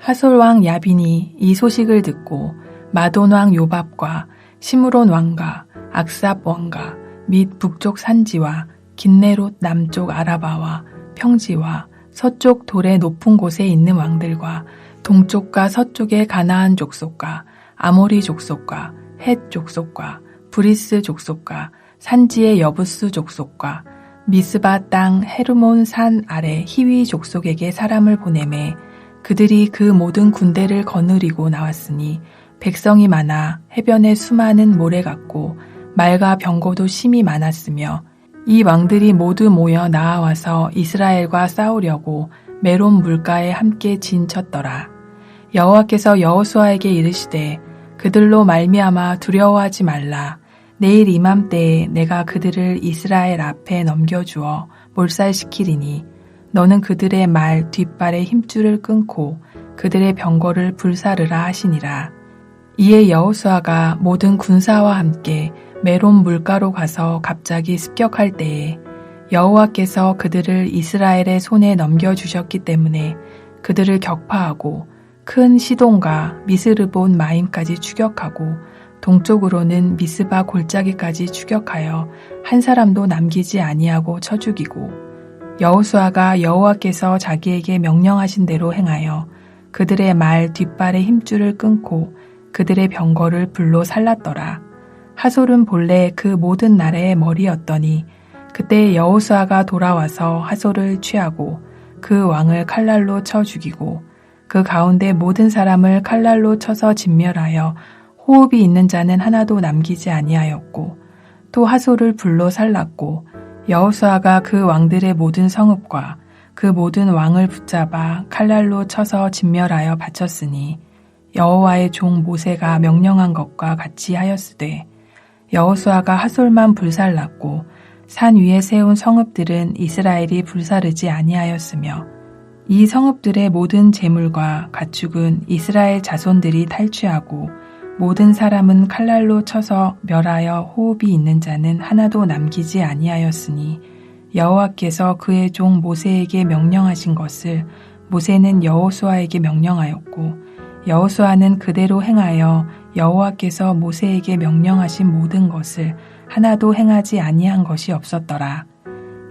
하솔 왕 야빈이 이 소식을 듣고 마돈 왕 요밥과 시므론 왕과 악삽 왕과 및 북쪽 산지와 긴네롯 남쪽 아라바와 평지와 서쪽 돌의 높은 곳에 있는 왕들과 동쪽과 서쪽의 가나안 족속과 아모리 족속과 헷 족속과 브리스 족속과 산지의 여부스 족속과 미스바 땅 헤르몬 산 아래 히위 족속에게 사람을 보내매 그들이 그 모든 군대를 거느리고 나왔으니 백성이 많아 해변에 수많은 모래 같고 말과 병거도 심히 많았으며 이 왕들이 모두 모여 나아와서 이스라엘과 싸우려고 메론 물가에 함께 진쳤더라. 여호와께서 여호수아에게 이르시되 그들로 말미암아 두려워하지 말라. 내일 이맘때에 내가 그들을 이스라엘 앞에 넘겨주어 몰살시키리니 너는 그들의 말 뒷발의 힘줄을 끊고 그들의 병거를 불사르라 하시니라. 이에 여호수아가 모든 군사와 함께 메론 물가로 가서 갑자기 습격할 때에 여호와께서 그들을 이스라엘의 손에 넘겨주셨기 때문에 그들을 격파하고 큰 시돈과 미스르본 마임까지 추격하고 동쪽으로는 미스바 골짜기까지 추격하여 한 사람도 남기지 아니하고 쳐 죽이고 여호수아가 여호와께서 자기에게 명령하신 대로 행하여 그들의 말 뒷발의 힘줄을 끊고 그들의 병거를 불로 살랐더라. 하솔은 본래 그 모든 나라의 머리였더니 그때 여호수아가 돌아와서 하솔을 취하고 그 왕을 칼날로 쳐 죽이고 그 가운데 모든 사람을 칼날로 쳐서 진멸하여 호흡이 있는 자는 하나도 남기지 아니하였고 또 하솔을 불로 살랐고 여호수아가 그 왕들의 모든 성읍과 그 모든 왕을 붙잡아 칼날로 쳐서 진멸하여 바쳤으니 여호와의 종 모세가 명령한 것과 같이 하였으되 여호수아가 하솔만 불살랐고 산 위에 세운 성읍들은 이스라엘이 불사르지 아니하였으며 이 성읍들의 모든 재물과 가축은 이스라엘 자손들이 탈취하고 모든 사람은 칼날로 쳐서 멸하여 호흡이 있는 자는 하나도 남기지 아니하였으니 여호와께서 그의 종 모세에게 명령하신 것을 모세는 여호수아에게 명령하였고 여호수아는 그대로 행하여 여호와께서 모세에게 명령하신 모든 것을 하나도 행하지 아니한 것이 없었더라.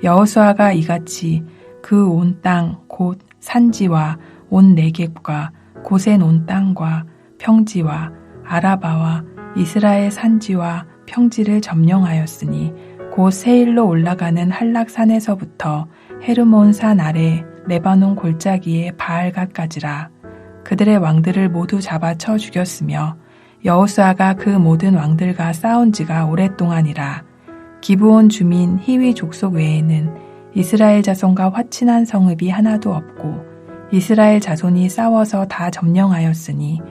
여호수아가 이같이 그 온 땅 곧 산지와 온 네겝과 고센 온 땅과 평지와 아라바와 이스라엘 산지와 평지를 점령하였으니 곧 세일로 올라가는 한락산에서부터 헤르몬 산 아래 레바논 골짜기의 바알갓까지라. 그들의 왕들을 모두 잡아 쳐 죽였으며 여호수아가 그 모든 왕들과 싸운 지가 오랫동안이라. 기브온 주민 히위 족속 외에는 이스라엘 자손과 화친한 성읍이 하나도 없고 이스라엘 자손이 싸워서 다 점령하였으니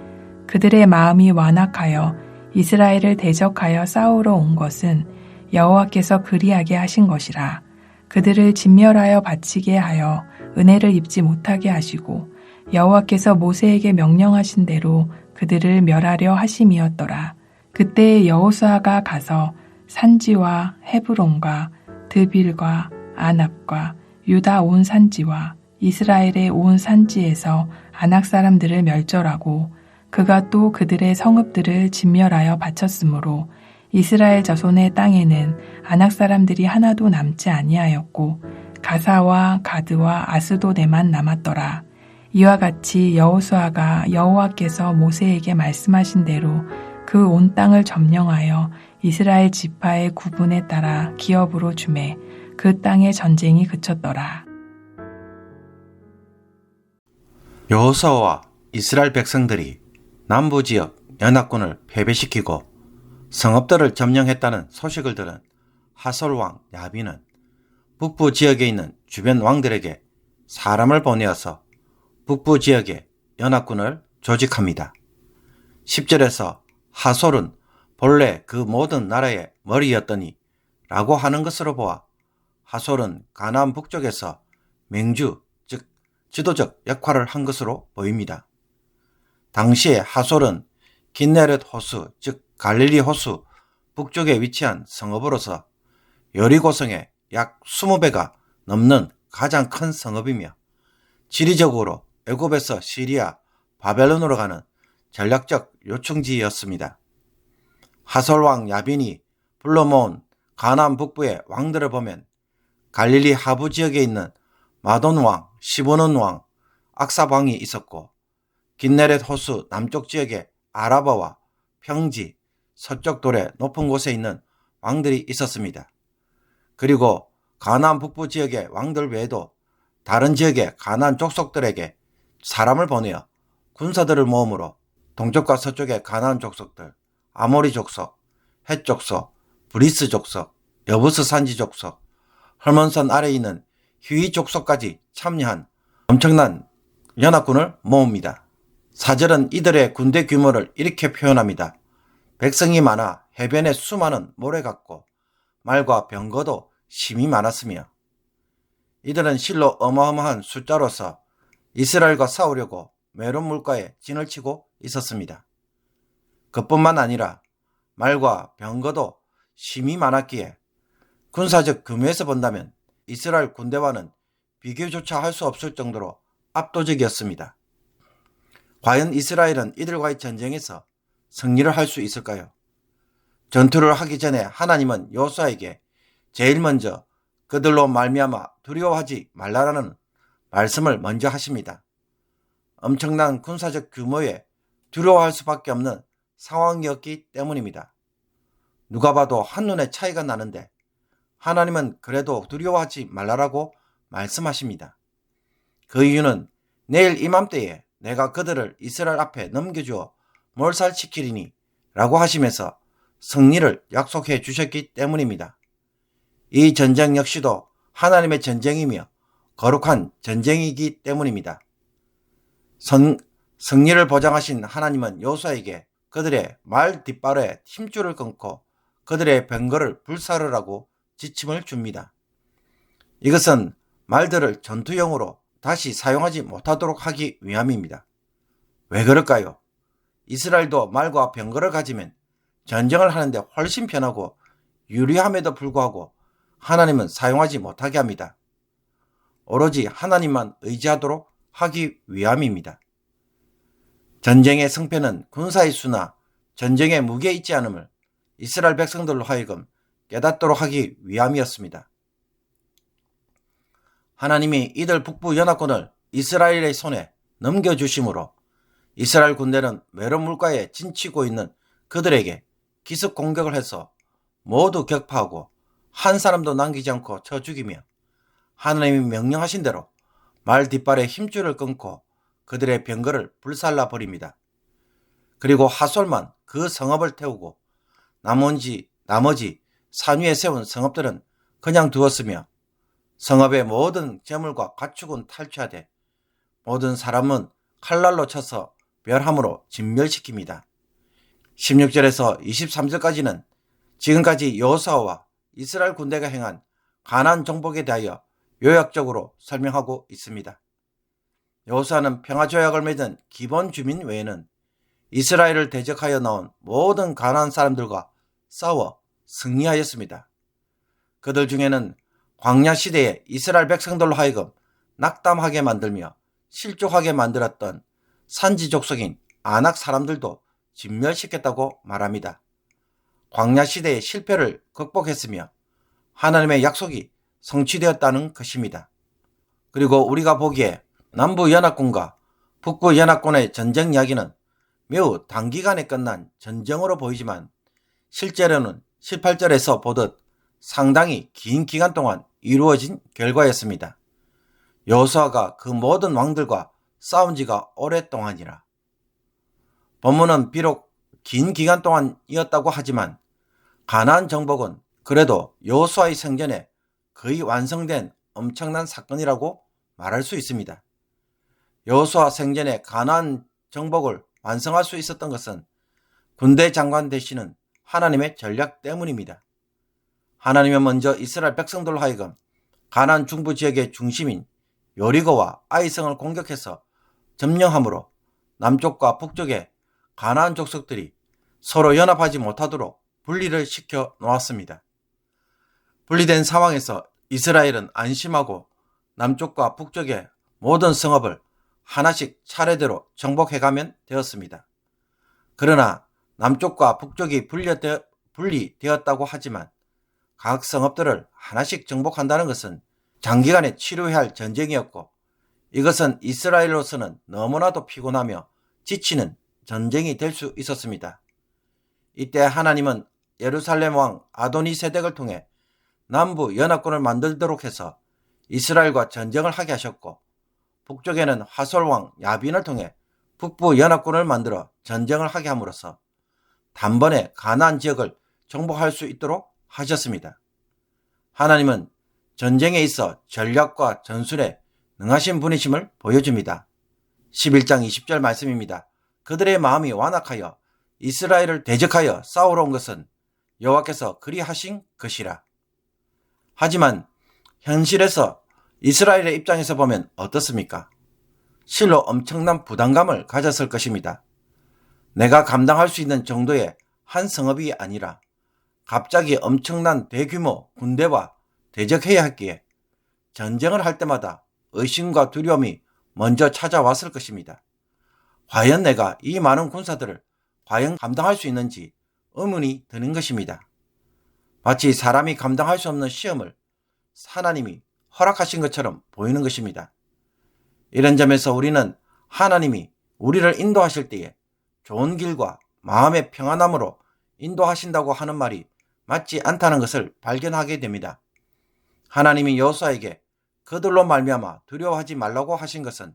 그들의 마음이 완악하여 이스라엘을 대적하여 싸우러 온 것은 여호와께서 그리하게 하신 것이라. 그들을 진멸하여 바치게 하여 은혜를 입지 못하게 하시고 여호와께서 모세에게 명령하신 대로 그들을 멸하려 하심이었더라. 그때 여호수아가 가서 산지와 헤브론과 드빌과 아납과 유다 온 산지와 이스라엘의 온 산지에서 아낙 사람들을 멸절하고 그가 또 그들의 성읍들을 진멸하여 바쳤으므로 이스라엘 자손의 땅에는 아낙 사람들이 하나도 남지 아니하였고 가사와 가드와 아스도데만 남았더라. 이와 같이 여호수아가 여호와께서 모세에게 말씀하신 대로 그 온 땅을 점령하여 이스라엘 지파의 구분에 따라 기업으로 주매 그 땅의 전쟁이 그쳤더라. 여호수아와 이스라엘 백성들이 남부지역 연합군을 패배시키고 성읍들을 점령했다는 소식을 들은 하솔 왕 야빈은 북부 지역에 있는 주변 왕들에게 사람을 보내어서 북부 지역에 연합군을 조직합니다. 10절에서 하솔은 본래 그 모든 나라의 머리였더니 라고 하는 것으로 보아 하솔은 가나안 북쪽에서 맹주 즉 지도적 역할을 한 것으로 보입니다. 당시에 하솔은 긴네렛 호수 즉 갈릴리 호수 북쪽에 위치한 성읍으로서 여리고성의 약 20배가 넘는 가장 큰 성읍이며 지리적으로 애굽에서 시리아, 바벨론으로 가는 전략적 요충지였습니다. 하솔왕 야빈이 불러 모은 가나안 북부의 왕들을 보면 갈릴리 하부 지역에 있는 마돈 왕, 시브논 왕, 악삽 왕이 있었고, 긴네렛 호수 남쪽 지역에 아라바와 평지, 서쪽 돌의 높은 곳에 있는 왕들이 있었습니다. 그리고 가나안 북부 지역의 왕들 외에도 다른 지역의 가나안 족속들에게 사람을 보내어 군사들을 모음으로 동쪽과 서쪽의 가나안 족속들, 아모리 족속, 헷 족속, 브리스 족속, 여부스 산지 족속, 헐몬산 아래에 있는 휘위 족속까지 참여한 엄청난 연합군을 모읍니다. 사절은 이들의 군대 규모를 이렇게 표현합니다. 백성이 많아 해변에 수많은 모래 같고 말과 병거도 심이 많았으며, 이들은 실로 어마어마한 숫자로서 이스라엘과 싸우려고 메론 물가에 진을 치고 있었습니다. 그뿐만 아니라 말과 병거도 심이 많았기에 군사적 규모에서 본다면 이스라엘 군대와는 비교조차 할 수 없을 정도로 압도적이었습니다. 과연 이스라엘은 이들과의 전쟁에서 승리를 할 수 있을까요? 전투를 하기 전에 하나님은 여호수아에게 제일 먼저 그들로 말미암아 두려워하지 말라라는 말씀을 먼저 하십니다. 엄청난 군사적 규모에 두려워할 수밖에 없는 상황이었기 때문입니다. 누가 봐도 한눈에 차이가 나는데 하나님은 그래도 두려워하지 말라라고 말씀하십니다. 그 이유는 내일 이맘때에 내가 그들을 이스라엘 앞에 넘겨주어 몰살시키리니 라고 하시면서 승리를 약속해 주셨기 때문입니다. 이 전쟁 역시도 하나님의 전쟁이며 거룩한 전쟁이기 때문입니다. 승리를 보장하신 하나님은 여호수아에게 그들의 말 뒷발에 힘줄을 끊고 그들의 병거를 불사르라고 지침을 줍니다. 이것은 말들을 전투용으로 다시 사용하지 못하도록 하기 위함입니다. 왜 그럴까요? 이스라엘도 말과 병거를 가지면 전쟁을 하는데 훨씬 편하고 유리함에도 불구하고 하나님은 사용하지 못하게 합니다. 오로지 하나님만 의지하도록 하기 위함입니다. 전쟁의 승패는 군사의 수나 전쟁의 무게에 있지 않음을 이스라엘 백성들로 하여금 깨닫도록 하기 위함이었습니다. 하나님이 이들 북부 연합군을 이스라엘의 손에 넘겨주심으로 이스라엘 군대는 메론 물가에 진치고 있는 그들에게 기습 공격을 해서 모두 격파하고 한 사람도 남기지 않고 쳐 죽이며 하나님이 명령하신 대로 말 뒷발에 힘줄을 끊고 그들의 병거를 불살라 버립니다. 그리고 하솔만 그 성읍을 태우고 나머지 산 위에 세운 성읍들은 그냥 두었으며 성읍의 모든 재물과 가축은 탈취하되 모든 사람은 칼날로 쳐서 멸함으로 진멸시킵니다. 16절에서 23절까지는 지금까지 여호수아와 이스라엘 군대가 행한 가나안 정복에 대하여 요약적으로 설명하고 있습니다. 여호수아는 평화조약을 맺은 기본 주민 외에는 이스라엘을 대적하여 나온 모든 가나안 사람들과 싸워 승리하였습니다. 그들 중에는 광야 시대에 이스라엘 백성들로 하여금 낙담하게 만들며 실족하게 만들었던 산지 족속인 아낙 사람들도 진멸시켰다고 말합니다. 광야 시대의 실패를 극복했으며 하나님의 약속이 성취되었다는 것입니다. 그리고 우리가 보기에 남부 연합군과 북부 연합군의 전쟁 이야기는 매우 단기간에 끝난 전쟁으로 보이지만 실제로는 18절에서 보듯 상당히 긴 기간 동안 이루어진 결과였습니다. 여호수아가 그 모든 왕들과 싸운 지가 오랫동안이라. 본문은 비록 긴 기간 동안이었다고 하지만 가나안 정복은 그래도 여호수아의 생전에 거의 완성된 엄청난 사건이라고 말할 수 있습니다. 여호수아 생전에 가나안 정복을 완성할 수 있었던 것은 군대 장관 되시는 하나님의 전략 때문입니다. 하나님은 먼저 이스라엘 백성들로 하여금 가나안 중부 지역의 중심인 여리고와 아이성을 공격해서 점령함으로 남쪽과 북쪽의 가나안 족속들이 서로 연합하지 못하도록 분리를 시켜 놓았습니다. 분리된 상황에서 이스라엘은 안심하고 남쪽과 북쪽의 모든 성읍을 하나씩 차례대로 정복해가면 되었습니다. 그러나 남쪽과 북쪽이 분리되었다고 하지만 각 성읍들을 하나씩 정복한다는 것은 장기간에 치루해야 할 전쟁이었고, 이것은 이스라엘로서는 너무나도 피곤하며 지치는 전쟁이 될 수 있었습니다. 이때 하나님은 예루살렘 왕 아도니세덱을 통해 남부 연합군을 만들도록 해서 이스라엘과 전쟁을 하게 하셨고, 북쪽에는 하솔 왕 야빈을 통해 북부 연합군을 만들어 전쟁을 하게 함으로써 단번에 가나안 지역을 정복할 수 있도록 하셨습니다. 하나님은 전쟁에 있어 전략과 전술에 능하신 분이심을 보여줍니다. 11장 20절 말씀입니다. 그들의 마음이 완악하여 이스라엘을 대적하여 싸우러 온 것은 여호와께서 그리하신 것이라. 하지만 현실에서 이스라엘의 입장에서 보면 어떻습니까? 실로 엄청난 부담감을 가졌을 것입니다. 내가 감당할 수 있는 정도의 한 성읍이 아니라 갑자기 엄청난 대규모 군대와 대적해야 했기에 전쟁을 할 때마다 의심과 두려움이 먼저 찾아왔을 것입니다. 과연 내가 이 많은 군사들을 과연 감당할 수 있는지 의문이 드는 것입니다. 마치 사람이 감당할 수 없는 시험을 하나님이 허락하신 것처럼 보이는 것입니다. 이런 점에서 우리는 하나님이 우리를 인도하실 때에 좋은 길과 마음의 평안함으로 인도하신다고 하는 말이 맞지 않다는 것을 발견하게 됩니다. 하나님이 여호수아에게 그들로 말미암아 두려워하지 말라고 하신 것은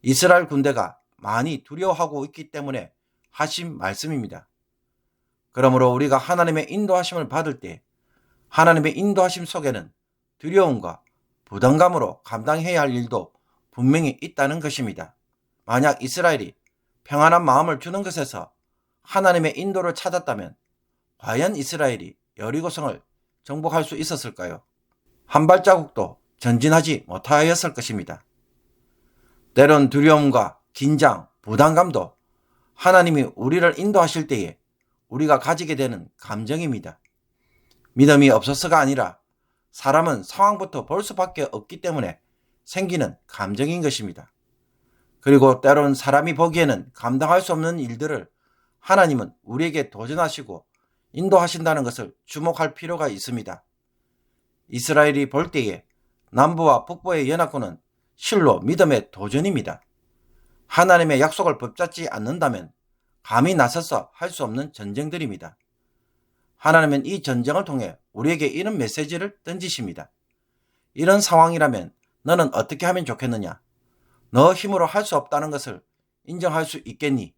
이스라엘 군대가 많이 두려워하고 있기 때문에 하신 말씀입니다. 그러므로 우리가 하나님의 인도하심을 받을 때 하나님의 인도하심 속에는 두려움과 부담감으로 감당해야 할 일도 분명히 있다는 것입니다. 만약 이스라엘이 평안한 마음을 주는 것에서 하나님의 인도를 찾았다면 과연 이스라엘이 여리고성을 정복할 수 있었을까요? 한 발자국도 전진하지 못하였을 것입니다. 때론 두려움과 긴장, 부담감도 하나님이 우리를 인도하실 때에 우리가 가지게 되는 감정입니다. 믿음이 없어서가 아니라 사람은 상황부터 볼 수밖에 없기 때문에 생기는 감정인 것입니다. 그리고 때론 사람이 보기에는 감당할 수 없는 일들을 하나님은 우리에게 도전하시고 인도하신다는 것을 주목할 필요가 있습니다. 이스라엘이 볼 때에 남부와 북부의 연합군은 실로 믿음의 도전입니다. 하나님의 약속을 붙잡지 않는다면 감히 나서서 할 수 없는 전쟁들입니다. 하나님은 이 전쟁을 통해 우리에게 이런 메시지를 던지십니다. 이런 상황이라면 너는 어떻게 하면 좋겠느냐? 너 힘으로 할 수 없다는 것을 인정할 수 있겠니?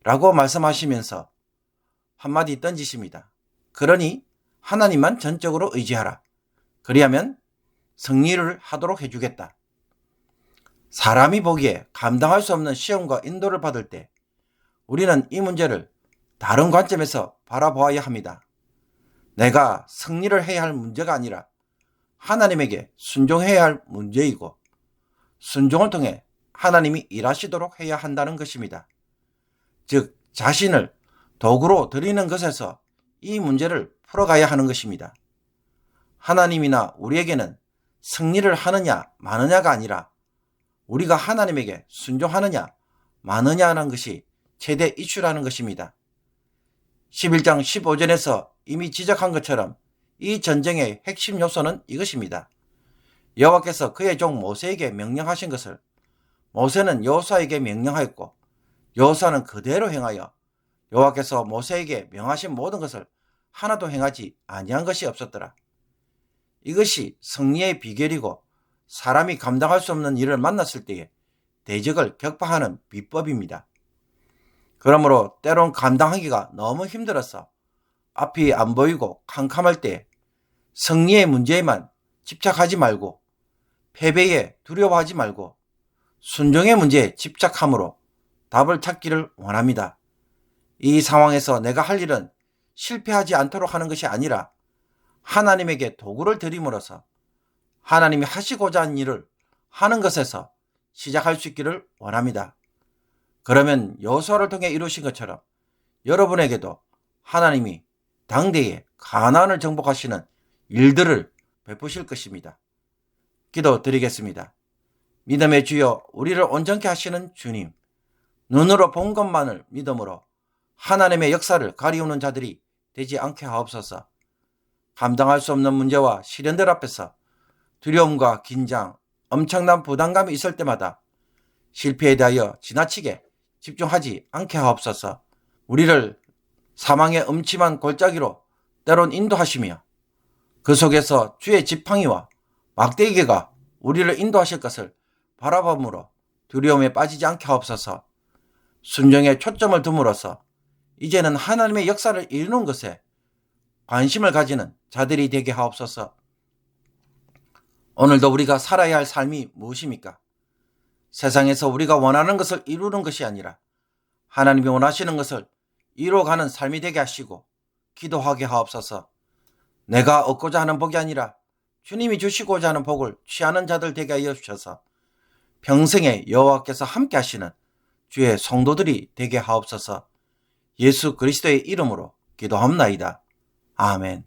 라고 말씀하시면서 한마디 던지십니다. 그러니 하나님만 전적으로 의지하라. 그리하면 승리를 하도록 해주겠다. 사람이 보기에 감당할 수 없는 시험과 인도를 받을 때 우리는 이 문제를 다른 관점에서 바라보아야 합니다. 내가 승리를 해야 할 문제가 아니라 하나님에게 순종해야 할 문제이고, 순종을 통해 하나님이 일하시도록 해야 한다는 것입니다. 즉 자신을 도구로 드리는 것에서 이 문제를 풀어가야 하는 것입니다. 하나님이나 우리에게는 승리를 하느냐 마느냐가 아니라 우리가 하나님에게 순종하느냐 마느냐라는 것이 최대 이슈라는 것입니다. 11장 15절에서 이미 지적한 것처럼 이 전쟁의 핵심 요소는 이것입니다. 여호와께서 그의 종 모세에게 명령하신 것을 모세는 여호수아에게 명령하였고, 여호수아는 그대로 행하여 여호와께서 모세에게 명하신 모든 것을 하나도 행하지 아니한 것이 없었더라. 이것이 승리의 비결이고 사람이 감당할 수 없는 일을 만났을 때에 대적을 격파하는 비법입니다. 그러므로 때론 감당하기가 너무 힘들어서 앞이 안 보이고 캄캄할 때 승리의 문제에만 집착하지 말고 패배에 두려워하지 말고 순종의 문제에 집착함으로 답을 찾기를 원합니다. 이 상황에서 내가 할 일은 실패하지 않도록 하는 것이 아니라 하나님에게 도구를 드림으로써 하나님이 하시고자 하는 일을 하는 것에서 시작할 수 있기를 원합니다. 그러면 여호수아를 통해 이루신 것처럼 여러분에게도 하나님이 당대에 가나안을 정복하시는 일들을 베푸실 것입니다. 기도드리겠습니다. 믿음의 주여 우리를 온전케 하시는 주님, 눈으로 본 것만을 믿음으로 하나님의 역사를 가리우는 자들이 되지 않게 하옵소서. 감당할 수 없는 문제와 시련들 앞에서 두려움과 긴장, 엄청난 부담감이 있을 때마다 실패에 대하여 지나치게 집중하지 않게 하옵소서. 우리를 사망의 음침한 골짜기로 때론 인도하시며 그 속에서 주의 지팡이와 막대기가 우리를 인도하실 것을 바라봄으로 두려움에 빠지지 않게 하옵소서. 순종에 초점을 둠으로써 이제는 하나님의 역사를 이루는 것에 관심을 가지는 자들이 되게 하옵소서. 오늘도 우리가 살아야 할 삶이 무엇입니까? 세상에서 우리가 원하는 것을 이루는 것이 아니라 하나님이 원하시는 것을 이루어가는 삶이 되게 하시고 기도하게 하옵소서. 내가 얻고자 하는 복이 아니라 주님이 주시고자 하는 복을 취하는 자들 되게 하여 주셔서 평생에 여호와께서 함께 하시는 주의 성도들이 되게 하옵소서. 예수 그리스도의 이름으로 기도합나이다. 아멘.